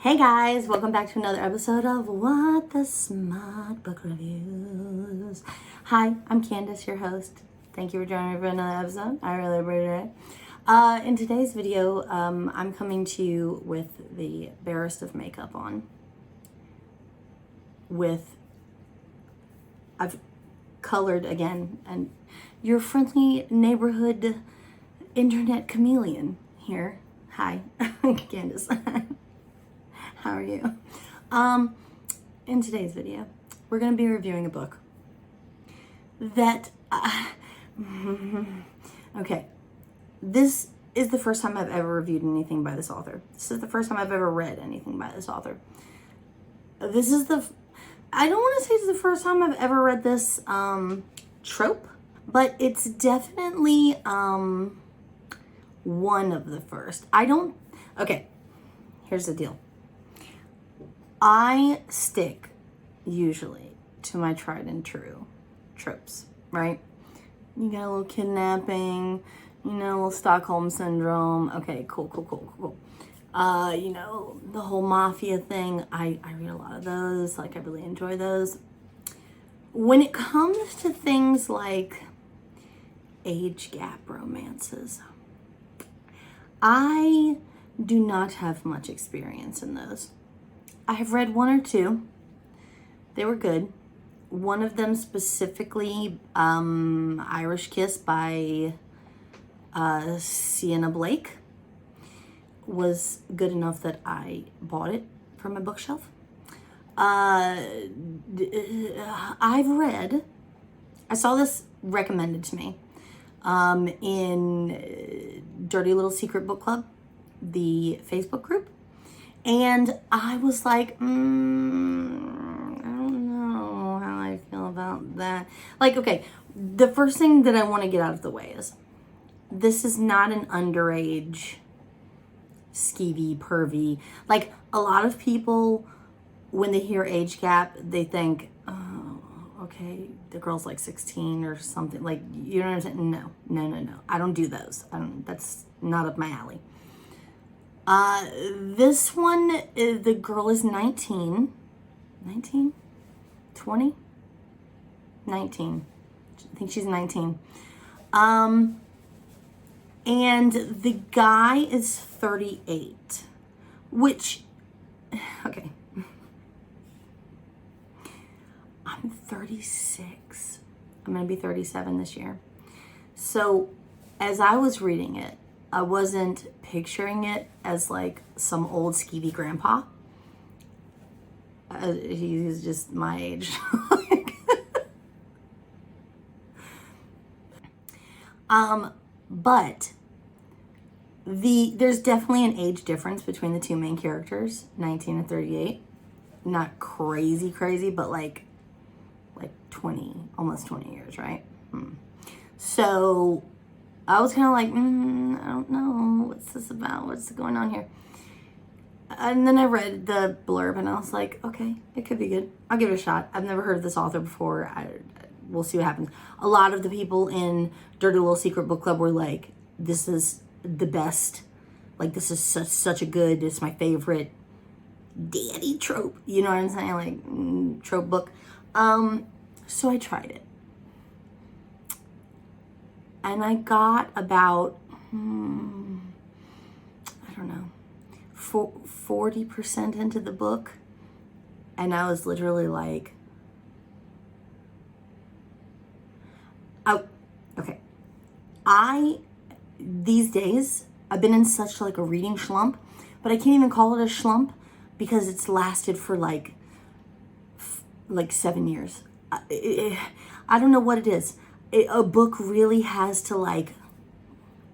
Hey guys, welcome back to another episode of What the Smut Book Reviews. Hi, I'm Candace, your host. Thank you for joining me for another episode. I really appreciate it. In today's video, I'm coming to you with the barest of makeup on. I've colored again, and your friendly neighborhood internet chameleon here. Hi, Candace. How are you? In today's video, we're going to be reviewing a book that, okay, this is the first time I've ever reviewed anything by this author. This is the first time I've ever read anything by this author. I don't want to say it's the first time I've ever read this trope, but it's definitely one of the first. Okay, here's the deal. I stick usually to my tried and true tropes, right? You got a little kidnapping, a little Stockholm syndrome. Okay, cool. The whole mafia thing. I read a lot of those. I really enjoy those. When it comes to things like age gap romances, I do not have much experience in those. I have read one or two. They were good. One of them specifically, Irish Kiss by Sienna Blake, was good enough that I bought it from my bookshelf. I saw this recommended to me in Dirty Little Secret Book Club, the Facebook group. And I was like, I don't know how I feel about that. Okay, the first thing that I want to get out of the way is, this is not an underage, skeevy, pervy. A lot of people, when they hear age gap, they think, oh, okay, the girl's 16 or something. You know what I'm saying? No. I don't do those. That's not up my alley. This one, the girl is 19, 20, 19. I think she's 19. And the guy is 38, which, okay, I'm 36. I'm going to be 37 this year. So as I was reading it, I wasn't picturing it as some old skeevy grandpa. He's just my age. But there's definitely an age difference between the two main characters, 19 and 38. Not crazy, but 20, almost 20 years, right? So I was kind of I don't know, what's this about? What's going on here? And then I read the blurb and I was like, okay, it could be good. I'll give it a shot. I've never heard of this author before. We'll see what happens. A lot of the people in Dirty Little Secret Book Club were like, this is the best. This is such a good, it's my favorite daddy trope. You know what I'm saying? Trope book. So I tried it. And I got about, I don't know, 40% into the book. And I was literally like, oh, okay. These days, I've been in such a reading slump, but I can't even call it a slump because it's lasted for 7 years. I don't know what it is. A book really has to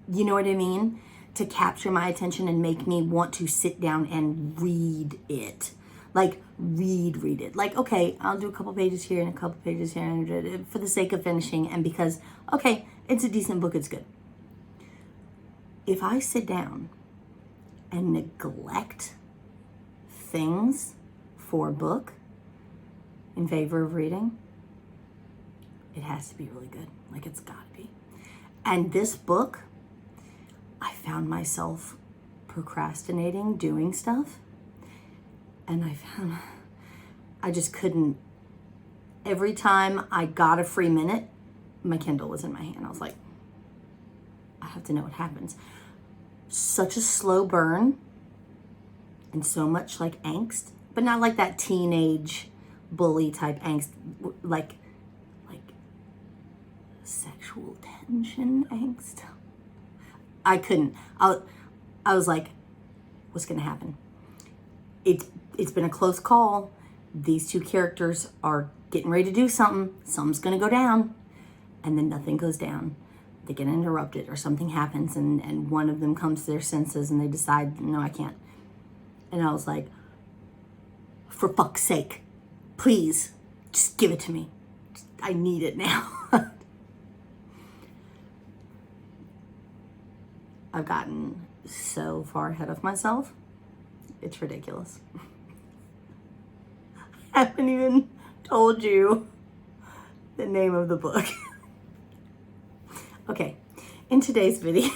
you know what I mean? To capture my attention and make me want to sit down and read it. Read it. Okay, I'll do a couple pages here and a couple pages here and for the sake of finishing and because, okay, it's a decent book, it's good. If I sit down and neglect things for a book in favor of reading, it has to be really good. It's gotta be. And this book, I found myself procrastinating doing stuff And I just couldn't. Every time I got a free minute, my Kindle was in my hand. I was like, I have to know what happens. Such a slow burn and so much like angst, but not like that teenage bully type angst, like sexual tension angst. I couldn't. I was like, what's gonna happen? It's been a close call. These two characters are getting ready to do something. Something's gonna go down, and then nothing goes down. They get interrupted or something happens, and one of them comes to their senses and they decide, no, I can't. And I was like, for fuck's sake, please, just give it to me. I need it now. I've gotten so far ahead of myself. It's ridiculous. I haven't even told you the name of the book. Okay, in today's video,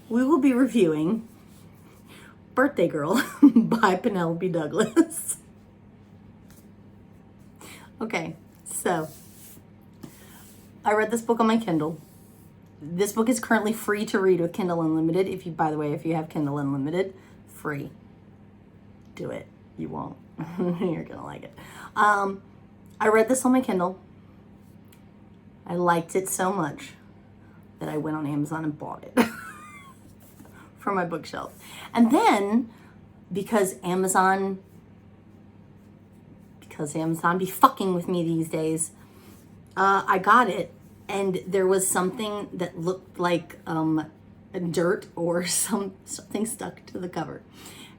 we will be reviewing Birthday Girl by Penelope Douglas. Okay, so I read this book on my Kindle. This book is currently free to read with Kindle Unlimited. By the way, if you have Kindle Unlimited, free. Do it. You won't. You're gonna like it. I read this on my Kindle. I liked it so much that I went on Amazon and bought it for my bookshelf. And then, because Amazon be fucking with me these days, I got it, and there was something that looked like dirt or something stuck to the cover.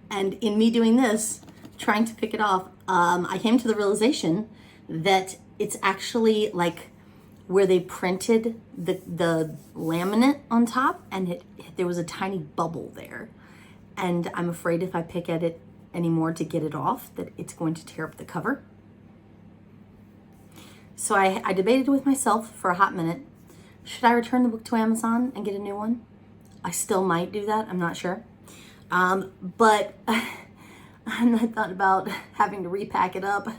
And in me doing this, trying to pick it off, I came to the realization that it's actually like where they printed the laminate on top, and there was a tiny bubble there. And I'm afraid if I pick at it anymore to get it off, that it's going to tear up the cover. So I debated with myself for a hot minute. Should I return the book to Amazon and get a new one? I still might do that, I'm not sure. But I thought about having to repack it up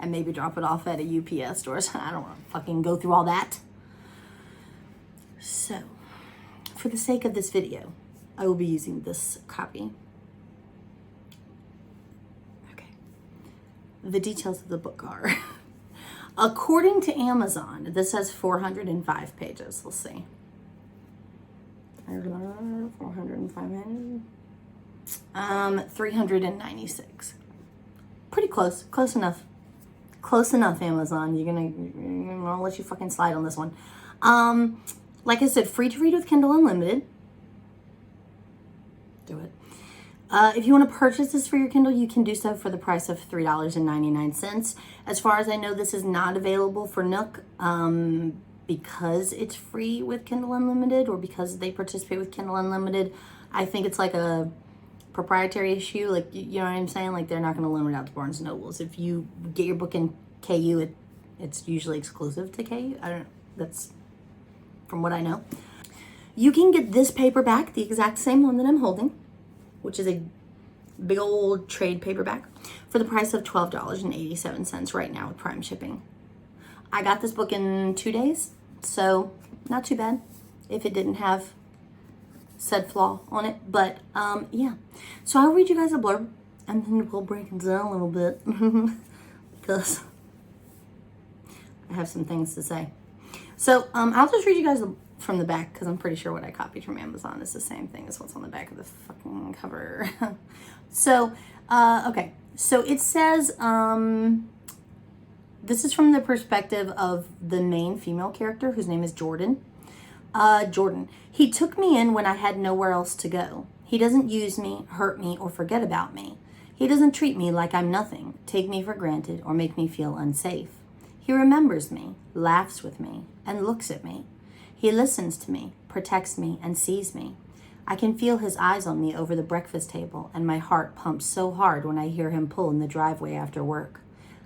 and maybe drop it off at a UPS store. So I don't want to fucking go through all that. So, for the sake of this video, I will be using this copy. Okay. The details of the book are, according to Amazon, this has 405 pages. Let's see. 405 pages. 396. Pretty close. Close enough. Close enough, Amazon. You're gonna let you fucking slide on this one. Like I said, free to read with Kindle Unlimited. Do it. If you want to purchase this for your Kindle, you can do so for the price of $3.99. As far as I know, this is not available for Nook because it's free with Kindle Unlimited, or because they participate with Kindle Unlimited. I think it's like a proprietary issue, like, you know what I'm saying? Like, they're not going to limit it out to Barnes and Nobles. If you get your book in KU, it's usually exclusive to KU. I don't know. That's from what I know. You can get this paperback, the exact same one that I'm holding, which is a big old trade paperback, for the price of $12.87 right now with Prime shipping. I got this book in 2 days, so not too bad if it didn't have said flaw on it. But yeah, so I'll read you guys a blurb and then we'll break it down a little bit because I have some things to say. So I'll just read you guys from the back, because I'm pretty sure what I copied from Amazon is the same thing as what's on the back of the fucking cover. So okay, so it says this is from the perspective of the main female character, whose name is Jordan. Jordan. He took me in when I had nowhere else to go. He doesn't use me, hurt me, or forget about me. He doesn't treat me like I'm nothing, take me for granted, or make me feel unsafe. He remembers me, laughs with me, and looks at me. He listens to me, protects me, and sees me. I can feel his eyes on me over the breakfast table, and my heart pumps so hard when I hear him pull in the driveway after work.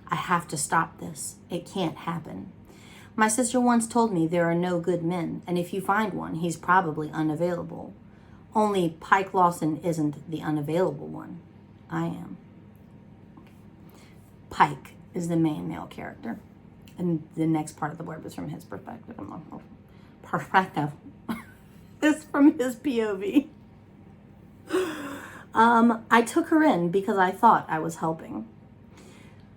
I have to stop this. It can't happen. My sister once told me there are no good men, and if you find one, he's probably unavailable. Only Pike Lawson isn't the unavailable one. I am. Pike is the main male character. And the next part of the blurb is from his perspective. Perspective. It's from his POV. I took her in because I thought I was helping.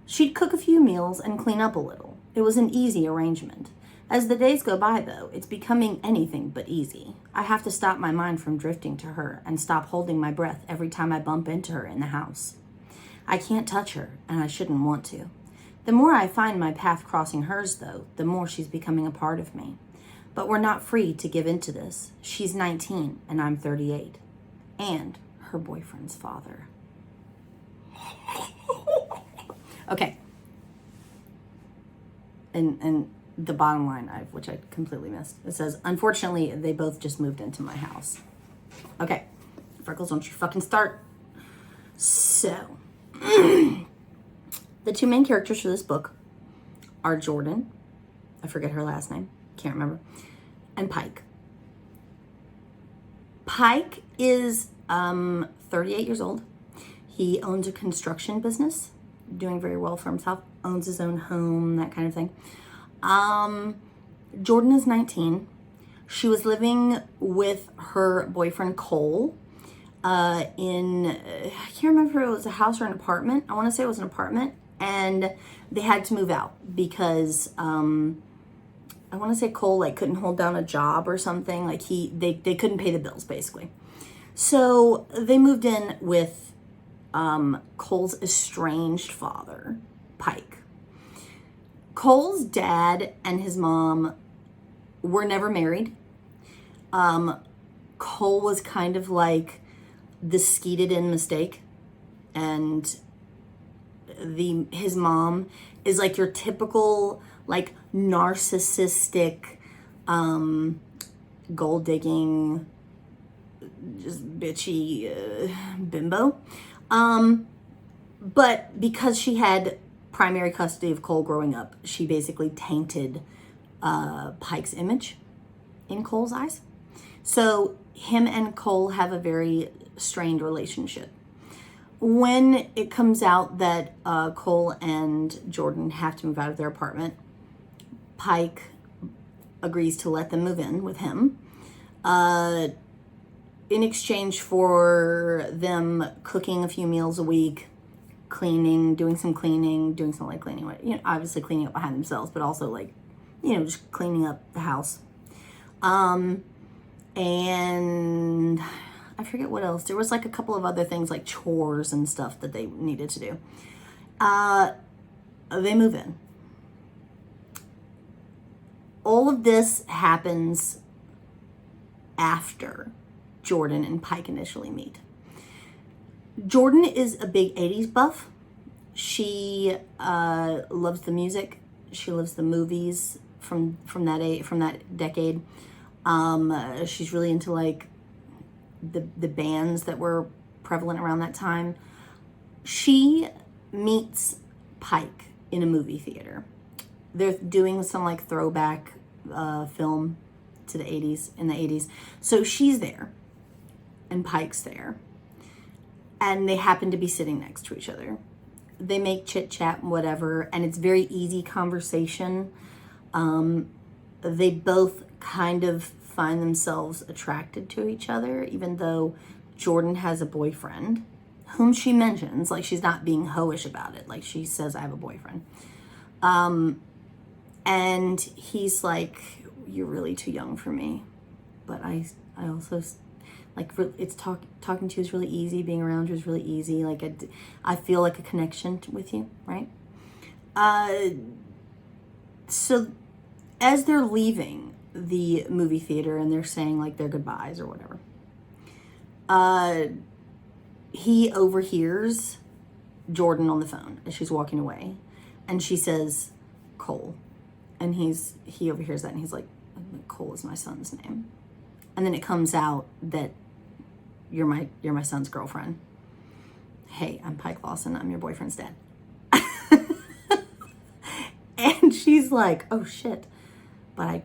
She'd cook a few meals and clean up a little. It was an easy arrangement. As the days go by, though, it's becoming anything but easy. I have to stop my mind from drifting to her and stop holding my breath every time I bump into her in the house. I can't touch her, and I shouldn't want to. The more I find my path crossing hers, though, the more she's becoming a part of me. But we're not free to give in to this. She's 19, and I'm 38. And her boyfriend's father. Okay. And the bottom line, which I completely missed, it says, unfortunately, they both just moved into my house. Okay. Freckles, don't you fucking start. So, the two main characters for this book are Jordan, I forget her last name, can't remember, and Pike. Pike is 38 years old. He owns a construction business, doing very well for himself, owns his own home, that kind of thing. Jordan is 19. She was living with her boyfriend Cole I can't remember if it was a house or an apartment. I want to say it was an apartment, and they had to move out because I want to say Cole like couldn't hold down a job or something. Like they couldn't pay the bills basically. So they moved in with Cole's estranged father, Pike. Cole's dad and his mom were never married. Cole was kind of like the skeeted in mistake, and his mom is like your typical like narcissistic gold digging just bitchy bimbo, but because she had primary custody of Cole growing up, she basically tainted Pike's image in Cole's eyes. So him and Cole have a very strained relationship. When it comes out that Cole and Jordan have to move out of their apartment, Pike agrees to let them move in with him in exchange for them cooking a few meals a week, cleaning, doing some light cleaning, you know, obviously cleaning up behind themselves, but also like, you know, just cleaning up the house. And I forget what else. There was like a couple of other things like chores and stuff that they needed to do. They move in. All of this happens after Jordan and Pike initially meet. Jordan is a big 80s buff. She loves the music. She loves the movies from that decade. She's really into like the bands that were prevalent around that time. She meets Pike in a movie theater. They're doing some like throwback film to the 80s, in the 80s. So she's there and Pike's there. And they happen to be sitting next to each other. They make chit chat and whatever, and it's very easy conversation. They both kind of find themselves attracted to each other, even though Jordan has a boyfriend, whom she mentions, like she's not being hoish about it. Like she says, I have a boyfriend. And he's like, you're really too young for me. But I also, like, it's talking to you is really easy. Being around you is really easy. Like, I feel like a connection with you, right? So as they're leaving the movie theater and they're saying like their goodbyes or whatever, he overhears Jordan on the phone as she's walking away, and she says Cole, and he overhears that and he's like, Cole is my son's name. And then it comes out that you're my son's girlfriend. Hey, I'm Pike Lawson. I'm your boyfriend's dad. And she's like, oh shit, but I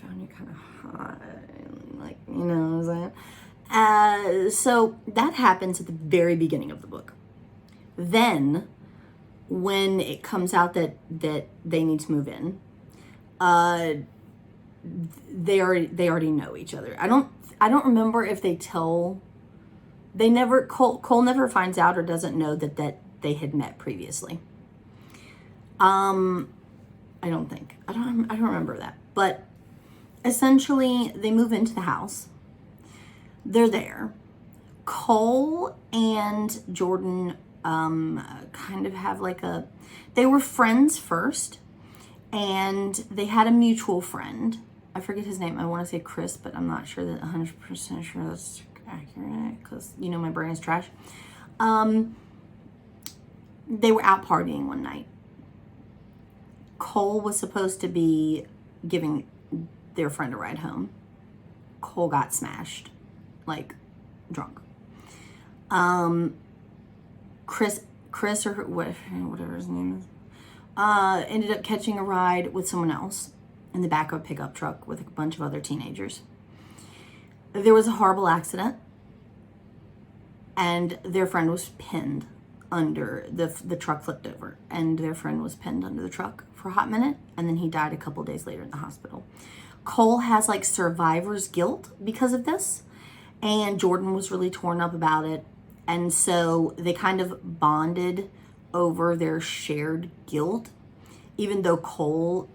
found you kind of hot, like, you know what I'm saying? So that happens at the very beginning of the book. Then, when it comes out that they need to move in, they already know each other. I don't remember if they tell. They never Cole never finds out or doesn't know that they had met previously. I don't think. I don't remember that. But essentially, they move into the house. They're there. Cole and Jordan kind of have like they were friends first, and they had a mutual friend. I forget his name. I want to say Chris, but I'm not sure that 100% sure that's accurate because, you know, my brain is trash. They were out partying one night. Cole was supposed to be giving their friend a ride home. Cole got smashed, like drunk. Chris or whatever his name is, ended up catching a ride with someone else in the back of a pickup truck with a bunch of other teenagers. There was a horrible accident, and their friend was pinned under the truck flipped over, and their friend was pinned under the truck for a hot minute, and then he died a couple days later in the hospital. Cole has like survivor's guilt because of this, and Jordan was really torn up about it, and so they kind of bonded over their shared guilt, even though Cole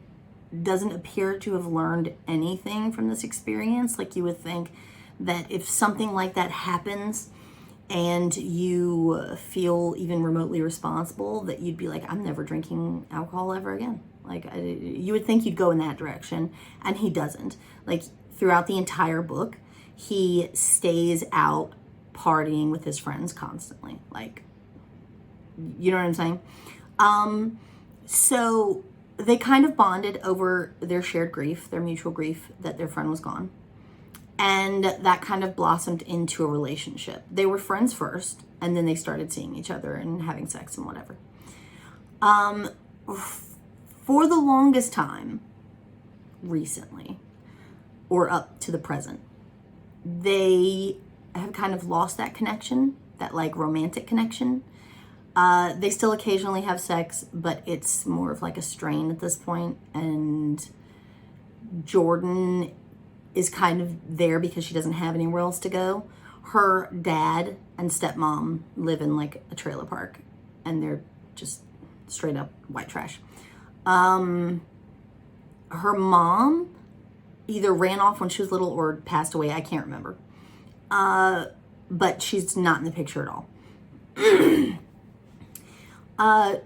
doesn't appear to have learned anything from this experience. Like, you would think that if something like that happens and you feel even remotely responsible, that you'd be like, I'm never drinking alcohol ever again. Like, you would think you'd go in that direction, and he doesn't. Like, throughout the entire book, he stays out partying with his friends constantly. Like, you know what I'm saying? So they kind of bonded over their shared grief, their mutual grief that their friend was gone. And that kind of blossomed into a relationship. They were friends first, and then they started seeing each other and having sex and whatever. For the longest time, recently, or up to the present, they have kind of lost that connection, that like romantic connection. They still occasionally have sex, but it's more of like a strain at this point. And Jordan is kind of there because she doesn't have anywhere else to go. Her dad and stepmom live in like a trailer park, and they're just straight up white trash. Her mom either ran off when she was little or passed away. I can't remember. But she's not in the picture at all.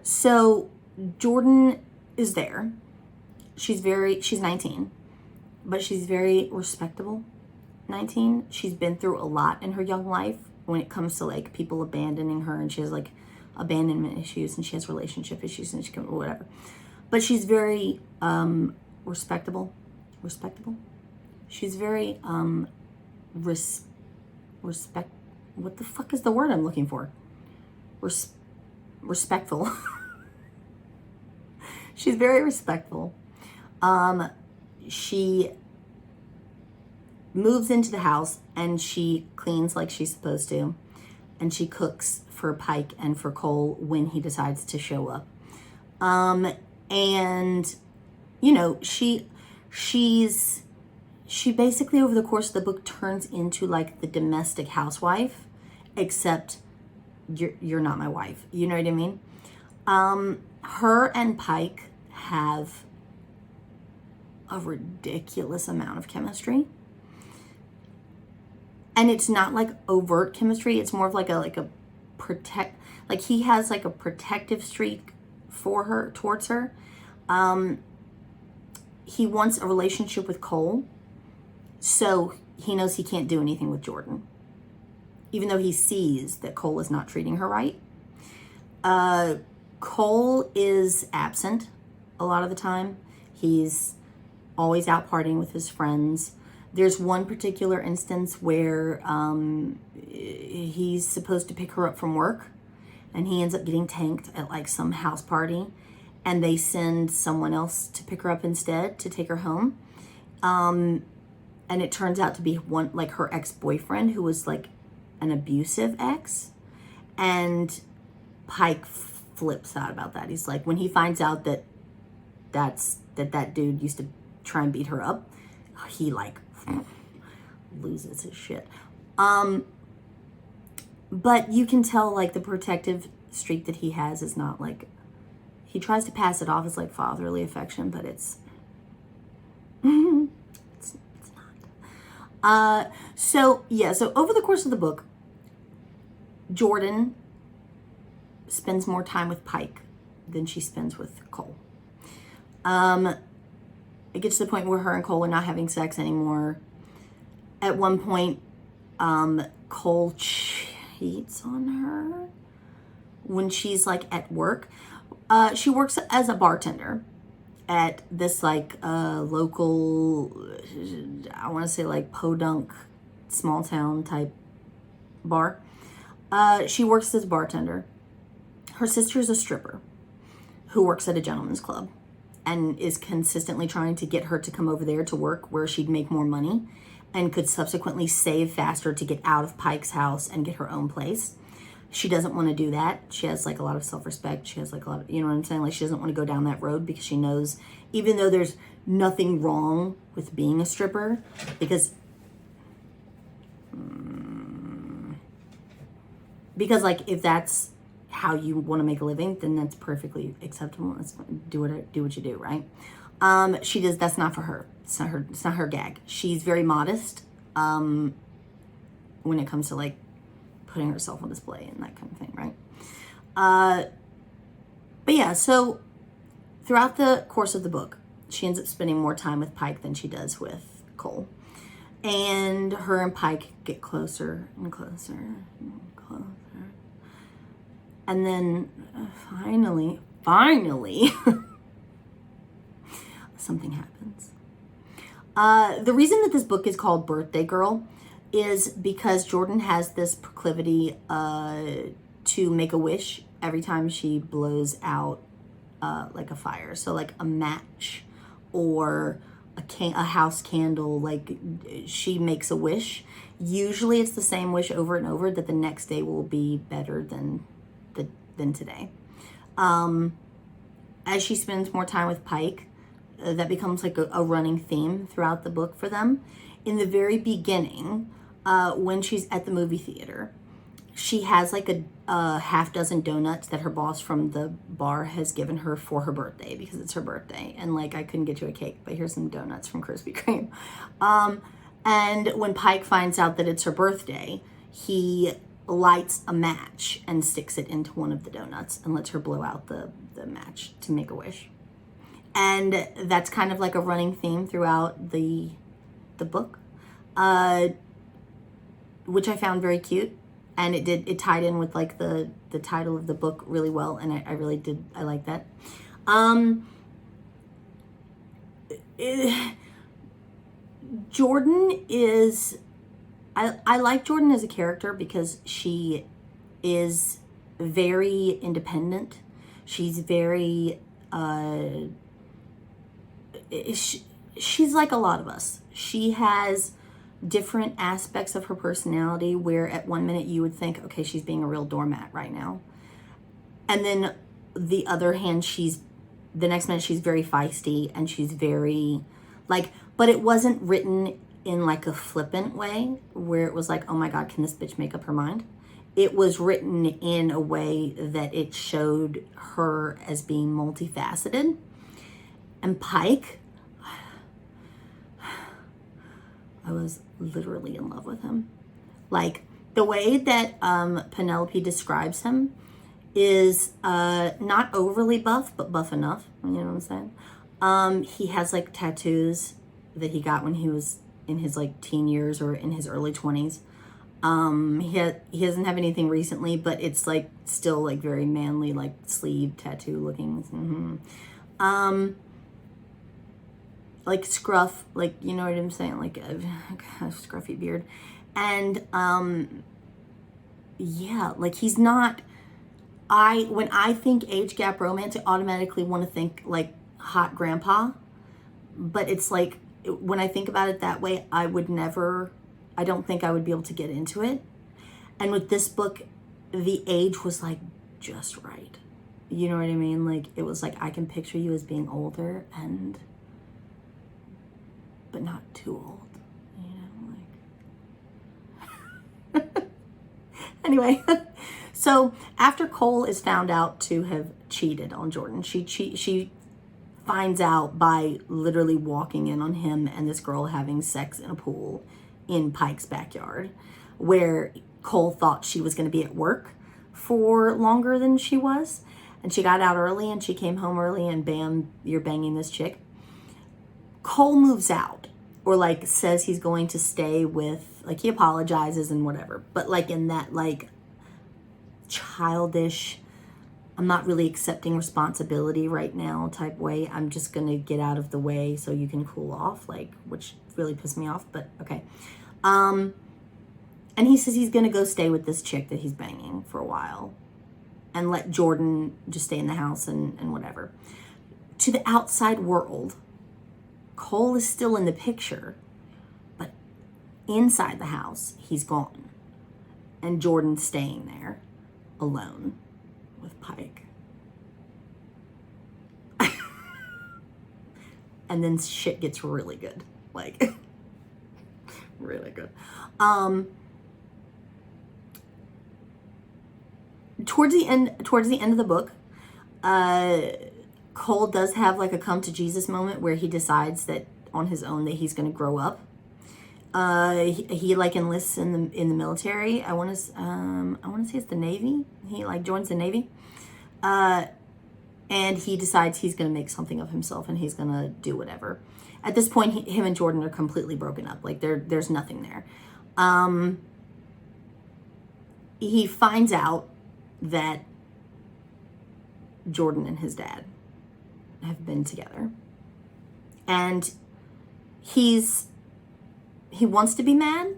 So Jordan is there. She's 19, but she's very respectable. 19. She's been through a lot in her young life when it comes to like people abandoning her, and she has like abandonment issues, and she has relationship issues, and she can whatever. But she's very respectable. She's very respect. What the fuck is the word I'm looking for? Respectful. She's very respectful. She moves into the house, and she cleans like she's supposed to, and she cooks for Pike and for Cole when he decides to show up. And you know, she basically over the course of the book turns into like the domestic housewife, except you're not my wife. You know what I mean? Her and Pike have a ridiculous amount of chemistry. And it's not like overt chemistry. It's more of like a he has like a protective streak towards her. He wants a relationship with Cole, so he knows he can't do anything with Jordan, even though he sees that Cole is not treating her right. Cole is absent a lot of the time. He's always out partying with his friends. There's one particular instance where he's supposed to pick her up from work, and he ends up getting tanked at like some house party, and they send someone else to pick her up instead to take her home. and it turns out to be one, like her ex-boyfriend, who was like an abusive ex. And Pike flips out about that. He's like, when he finds out that that dude used to try and beat her up, he like loses his shit. But you can tell like the protective streak that he has is not like, he tries to pass it off as like fatherly affection, but it's not. So over the course of the book, Jordan spends more time with Pike than she spends with Cole. It gets to the point where her and Cole are not having sex anymore. At one point, Cole cheats on her when she's like at work. She works as a bartender at this like local, I want to say like podunk, small town type bar. She works as a bartender. Her sister's a stripper who works at a gentleman's club and is consistently trying to get her to come over there to work where she'd make more money and could subsequently save faster to get out of Pike's house and get her own place. She doesn't want to do that. She has like a lot of self-respect. She has like a lot of, you know what I'm saying? Like she doesn't want to go down that road because she knows, even though there's nothing wrong with being a stripper, because like if that's how you want to make a living, then that's perfectly acceptable. Let's do what you do, right? That's not for her. It's not her gag. She's very modest when it comes to like putting herself on display and that kind of thing, right? But yeah, so throughout the course of the book, she ends up spending more time with Pike than she does with Cole. And her and Pike get closer and closer and closer. And then finally, something happens. The reason that this book is called Birthday Girl is because Jordan has this proclivity to make a wish every time she blows out like a fire. So like a match or a house candle, like she makes a wish. Usually it's the same wish over and over, that the next day will be better than today. As she spends more time with Pike, that becomes like a running theme throughout the book for them. In the very beginning, when she's at the movie theater, she has like a half dozen donuts that her boss from the bar has given her for her birthday because it's her birthday. And like, I couldn't get you a cake, but here's some donuts from Krispy Kreme. And when Pike finds out that it's her birthday, he lights a match and sticks it into one of the donuts and lets her blow out the match to make a wish. And that's kind of like a running theme throughout the book, which I found very cute. And it tied in with like the title of the book really well. And I like that. Jordan is, I like Jordan as a character because she is very independent. She's very, she's like a lot of us. She has different aspects of her personality where at one minute you would think, okay, she's being a real doormat right now. And then the other hand, the next minute she's very feisty and she's very like, but it wasn't written in like a flippant way where it was like, oh my God, can this bitch make up her mind? It was written in a way that it showed her as being multifaceted. And Pike, I was literally in love with him. Like the way that Penelope describes him is not overly buff, but buff enough. You know what I'm saying? He has like tattoos that he got when he was in his like teen years or in his early 20s. He doesn't have anything recently, but it's like still like very manly, like sleeve tattoo looking. Like scruff, like, you know what I'm saying? Like a scruffy beard. And yeah, like he's not, when I think age gap romance, I automatically want to think like hot grandpa, but it's like, when I think about it that way, I don't think I would be able to get into it. And with this book, the age was like just right. You know what I mean? Like, it was like, I can picture you as being older but not too old, like. Anyway, so after Cole is found out to have cheated on Jordan, she finds out by literally walking in on him and this girl having sex in a pool in Pike's backyard, where Cole thought she was going to be at work for longer than she was. And she got out early and she came home early, and bam, you're banging this chick. Cole moves out, or like says he's going to stay with, like, he apologizes and whatever. But like in that like childish, I'm not really accepting responsibility right now type way. I'm just going to get out of the way so you can cool off, like, which really pissed me off, but okay. And he says he's going to go stay with this chick that he's banging for a while and let Jordan just stay in the house and whatever. To the outside world, Cole is still in the picture, but inside the house, he's gone. And Jordan's staying there alone with Pike. And then shit gets really good. Like, really good. Towards the end of the book, Cole does have like a come to Jesus moment where he decides that on his own that he's going to grow up. He like enlists in the military. I want to say it's the Navy. He like joins the Navy. And he decides he's going to make something of himself and he's going to do whatever. At this point, him and Jordan are completely broken up. Like, there's nothing there. He finds out that Jordan and his dad have been together. And he wants to be mad,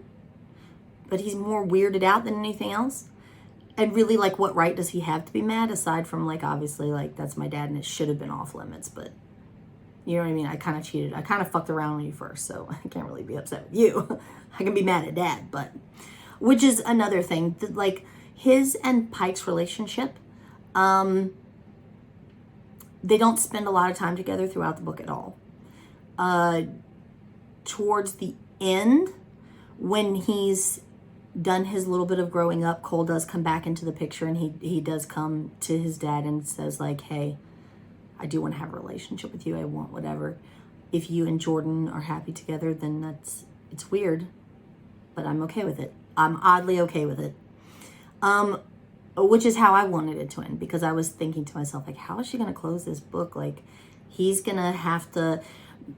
but he's more weirded out than anything else. And really, like, what right does he have to be mad, aside from, like, obviously, like, that's my dad and it should have been off limits, but you know what I mean? I kind of cheated. I kind of fucked around with you first, so I can't really be upset with you. I can be mad at dad, but, which is another thing, that, like, his and Pike's relationship, they don't spend a lot of time together throughout the book at all. Towards the end, when he's done his little bit of growing up, Cole does come back into the picture, and he does come to his dad and says, like, hey, I do want to have a relationship with you. I want whatever. If you and Jordan are happy together, then it's weird, but I'm okay with it. I'm oddly okay with it. Which is how I wanted it to end, because I was thinking to myself, like, how is she going to close this book? Like, he's going to have to...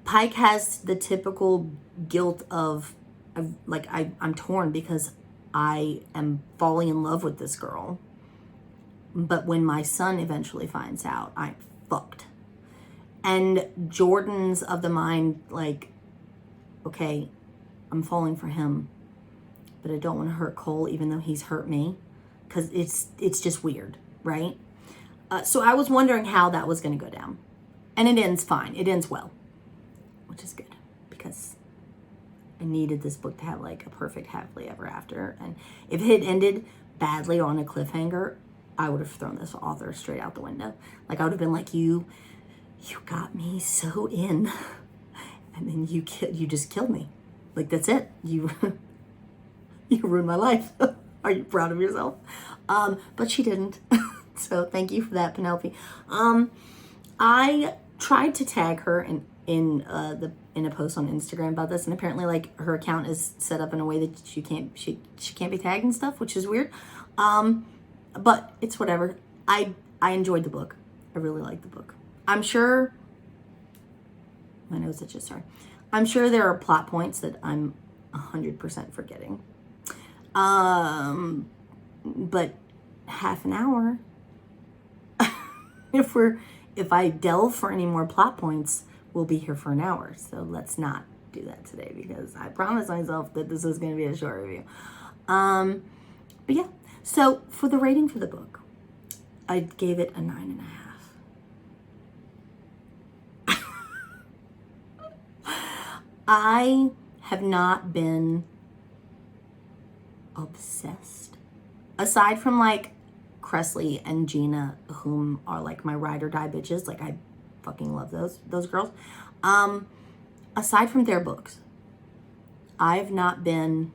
Pike has the typical guilt of like, I'm torn because I am falling in love with this girl. But when my son eventually finds out, I'm fucked. And Jordan's of the mind, like, okay, I'm falling for him, but I don't want to hurt Cole, even though he's hurt me. Because it's just weird, right? So I was wondering how that was going to go down. And it ends fine. It ends well, which is good, because I needed this book to have, like, a perfect happily ever after. And if it had ended badly on a cliffhanger, I would have thrown this author straight out the window. Like, I would have been like, you got me so in, and then you just killed me. Like, that's it. You ruined my life. Are you proud of yourself? But she didn't. So thank you for that, Penelope. I tried to tag her in a post on Instagram about this, and apparently, like, her account is set up in a way that she can't be tagged and stuff, which is weird. But it's whatever. I enjoyed the book. I really liked the book. I'm sure my nose itches, sorry. I'm sure there are plot points that I'm 100% forgetting. But half an hour, if I delve for any more plot points, we'll be here for an hour. So let's not do that today, because I promised myself that this was going to be a short review. But yeah, so for the rating for the book, I gave it a 9.5. I have not been obsessed. Aside from like Cressley and Gina, whom are like my ride or die bitches. Like I fucking love those girls. Aside from their books, I've not been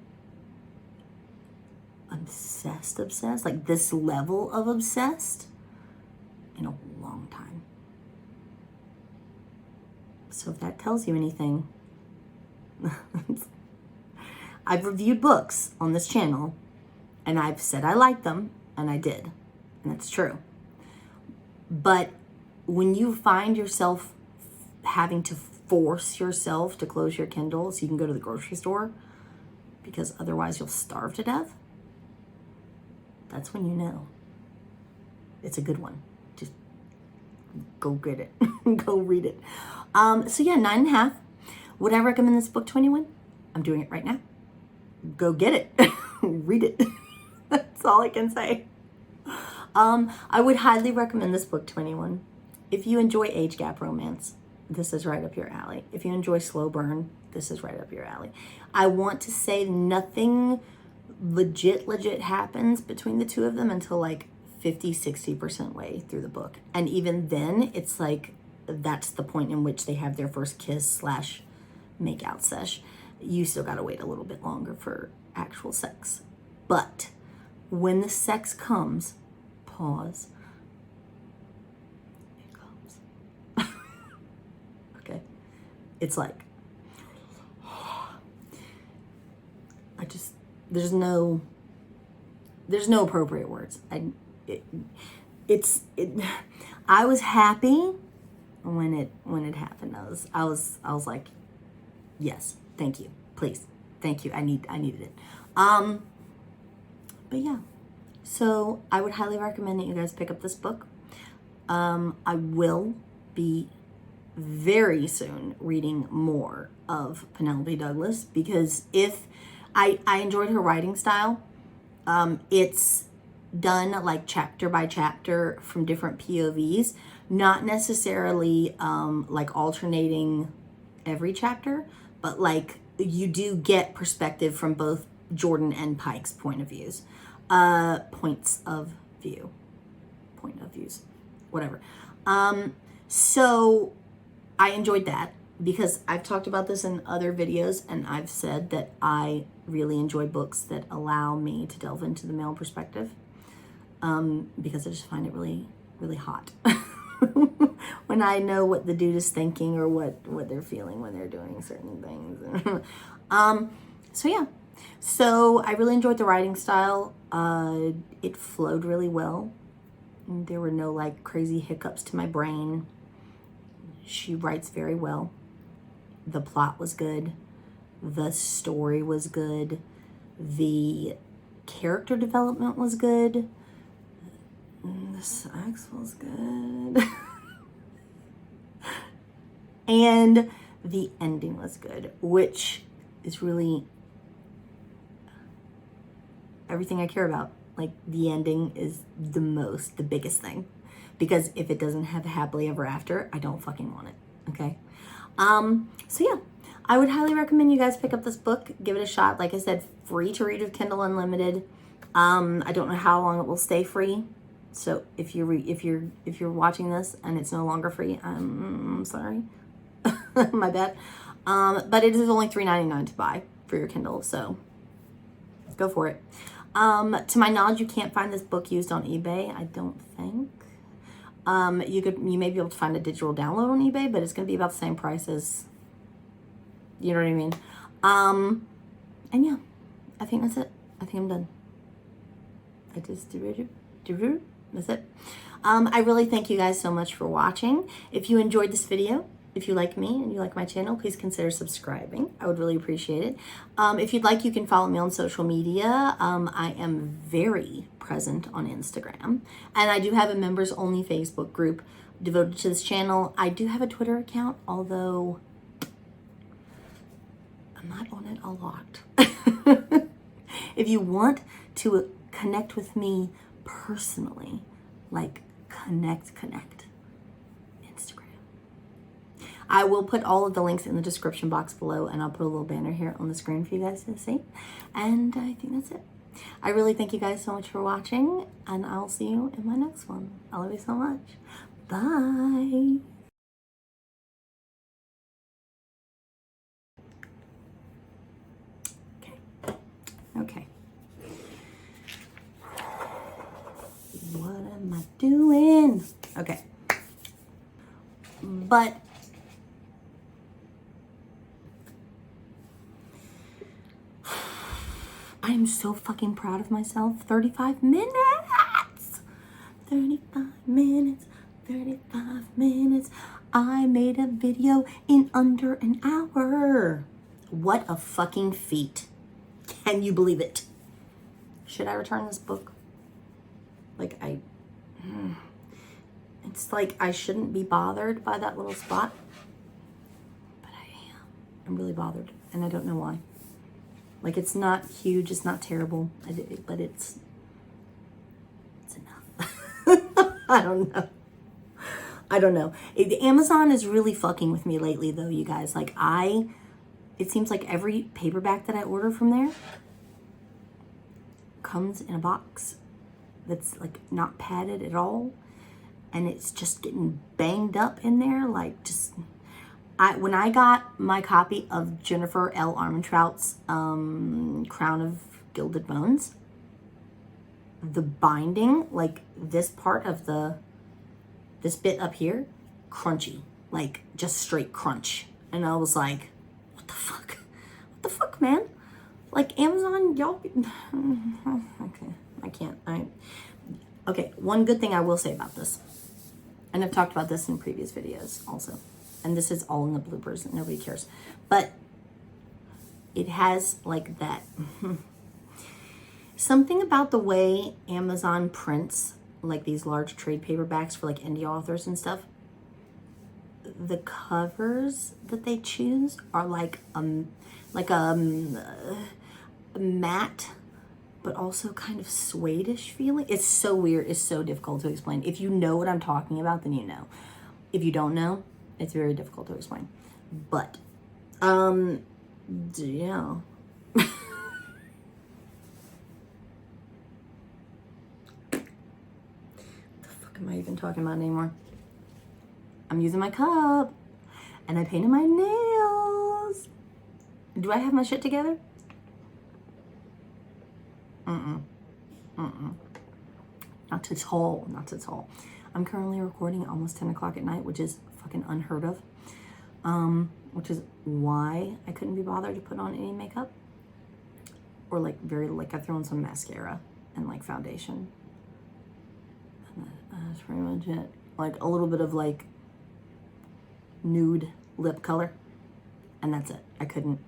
obsessed, like this level of obsessed in a long time. So if that tells you anything, I've reviewed books on this channel and I've said I liked them, and I did, and that's true. But when you find yourself having to force yourself to close your Kindle so you can go to the grocery store because otherwise you'll starve to death, that's when you know it's a good one. Just go get it. Go read it. So yeah, 9.5. Would I recommend this book to anyone? I'm doing it right now. Go get it. Read it. That's all I can say. I would highly recommend this book to anyone. If you enjoy age gap romance, this is right up your alley. If you enjoy slow burn, this is right up your alley. I want to say nothing legit happens between the two of them until like 50-60% way through the book. And even then, it's like that's the point in which they have their first kiss / make out sesh. You still gotta wait a little bit longer for actual sex. But when the sex comes, pause. It comes. Okay. It's like, there's no appropriate words. I was happy when it happened. I was like, yes, thank you, please, thank you. I needed it. But yeah, so I would highly recommend that you guys pick up this book. I will be very soon reading more of Penelope Douglas because if I enjoyed her writing style. It's done like chapter by chapter from different POVs, not necessarily like alternating every chapter, but like you do get perspective from both Jordan and Pike's point of views, whatever. So I enjoyed that because I've talked about this in other videos, and I've said that I really enjoy books that allow me to delve into the male perspective, because I just find it really, really hot when I know what the dude is thinking or what they're feeling when they're doing certain things. So yeah, so I really enjoyed the writing style. It flowed really well. There were no like crazy hiccups to my brain. She writes very well. The plot was good. The story was good. The character development was good. The sex was good. And the ending was good, which is really everything I care about. Like, the ending is the biggest thing. Because if it doesn't have a happily ever after, I don't fucking want it, okay? So yeah, I would highly recommend you guys pick up this book, give it a shot. Like I said, free to read with Kindle Unlimited. I don't know how long it will stay free. So if you're watching this and it's no longer free, I'm sorry. My bad. But it is only $3.99 to buy for your Kindle, so go for it. To my knowledge, you can't find this book used on eBay, I don't think. You may be able to find a digital download on eBay, but it's going to be about the same price as, you know what I mean? And yeah, I think that's it. I think I'm done. That's it. I really thank you guys so much for watching. If you enjoyed this video, if you like me and you like my channel, please consider subscribing. I would really appreciate it. If you'd like, you can follow me on social media. I am very present on Instagram. And I do have a members only Facebook group devoted to this channel. I do have a Twitter account, although I'm not on it a lot. If you want to connect with me personally, like connect, Instagram. I will put all of the links in the description box below, and I'll put a little banner here on the screen for you guys to see. And I think that's it. I really thank you guys so much for watching, and I'll see you in my next one. I love you so much. Bye. Okay. What am I doing? Okay. But I am so fucking proud of myself. 35 minutes. 35 minutes. 35 minutes. I made a video in under an hour. What a fucking feat. Can you believe it? Should I return this book? Like, it's like I shouldn't be bothered by that little spot, but I am. I'm really bothered, and I don't know why. Like, it's not huge, it's not terrible, but it's enough. I don't know. Amazon is really fucking with me lately, though, you guys. Like, it seems like every paperback that I order from there comes in a box that's like not padded at all, and it's just getting banged up in there. Like, just when I got my copy of Jennifer L. Armentrout's Crown of Gilded Bones, the binding, like this part of this bit up here, crunchy, like just straight crunch, and I was like, what the fuck? What the fuck, man? Like, Amazon, y'all, okay, I can't, okay, one good thing I will say about this, and I've talked about this in previous videos also, and this is all in the bloopers, and nobody cares, but it has, like, that, something about the way Amazon prints, like, these large trade paperbacks for, like, indie authors and stuff. The covers that they choose are like a matte, but also kind of suede-ish feeling. It's so weird. It's so difficult to explain. If you know what I'm talking about, then you know. If you don't know, it's very difficult to explain. But, yeah. What the fuck am I even talking about anymore? I'm using my cup, and I painted my nails. Do I have my shit together? Not at all, not at all. I'm currently recording at almost 10 o'clock at night, which is fucking unheard of. Which is why I couldn't be bothered to put on any makeup. Or like I throw in some mascara and like foundation. And that's pretty much it. Like a little bit of like nude lip color, and that's it. I couldn't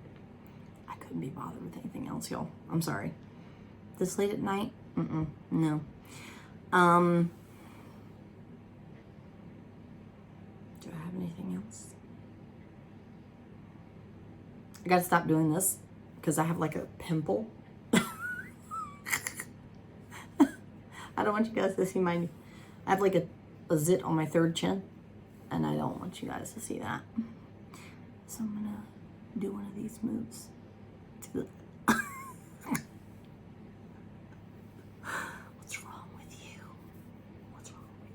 be bothered with anything else, y'all. I'm sorry. This late at night, no. Do I have anything else? I gotta stop doing this because I have like a pimple. I don't want you guys to see I have like a zit on my third chin, and I don't want you guys to see that. So I'm gonna do one of these moves. What's wrong with you? What's wrong with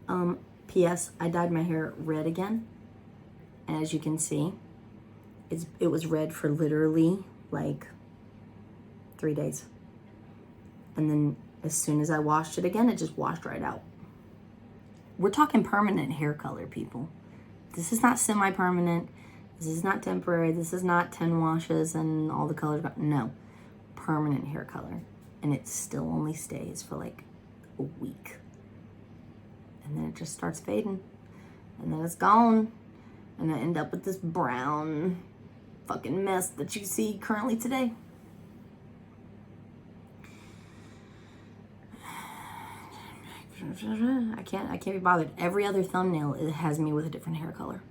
you? P.S. I dyed my hair red again. And as you can see, it was red for literally like 3 days. And then as soon as I washed it again, it just washed right out. We're talking permanent hair color, people. This is not semi-permanent. This is not temporary. This is not 10 washes and all the colors. No, permanent hair color. And it still only stays for like a week. And then it just starts fading. And then it's gone. And I end up with this brown fucking mess that you see currently today. I can't be bothered. Every other thumbnail, it has me with a different hair color.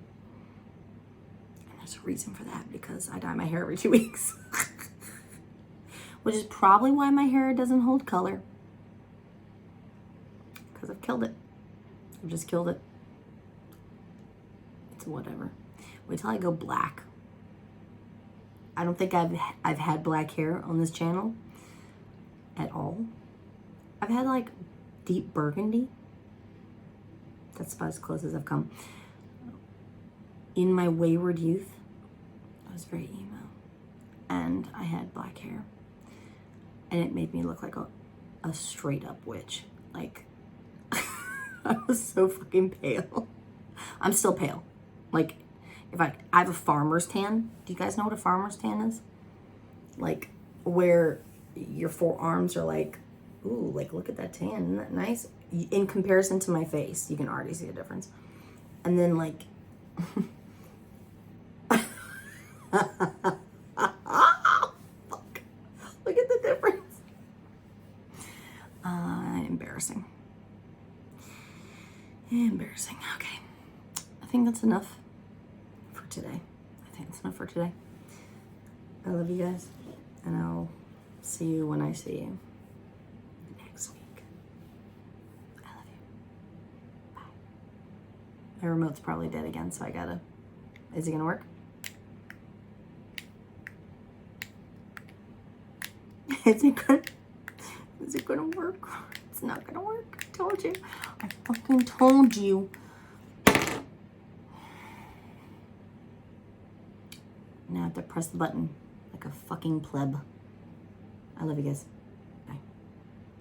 And there's a reason for that, because I dye my hair every 2 weeks. Which is probably why my hair doesn't hold color. Because I've killed it. I've just killed it. It's whatever. Wait till I go black. I don't think I've had black hair on this channel at all. I've had like deep burgundy. That's about as close as I've come. In my wayward youth, I was very emo. And I had black hair. And it made me look like a straight up witch. Like, I was so fucking pale. I'm still pale. Like, if I have a farmer's tan. Do you guys know what a farmer's tan is? Like, where your forearms are like, ooh, like, look at that tan. Isn't that nice? In comparison to my face, you can already see a difference. And then, like, fuck. Look at the difference. Embarrassing. Embarrassing. Okay. I think that's enough for today. I love you guys. And I'll see you when I see you next week. I love you. Bye. My remote's probably dead again, so I gotta... Is it gonna work? Is it gonna work? It's not gonna work. I told you. I fucking told you. Now I have to press the button like a fucking pleb. I love you guys.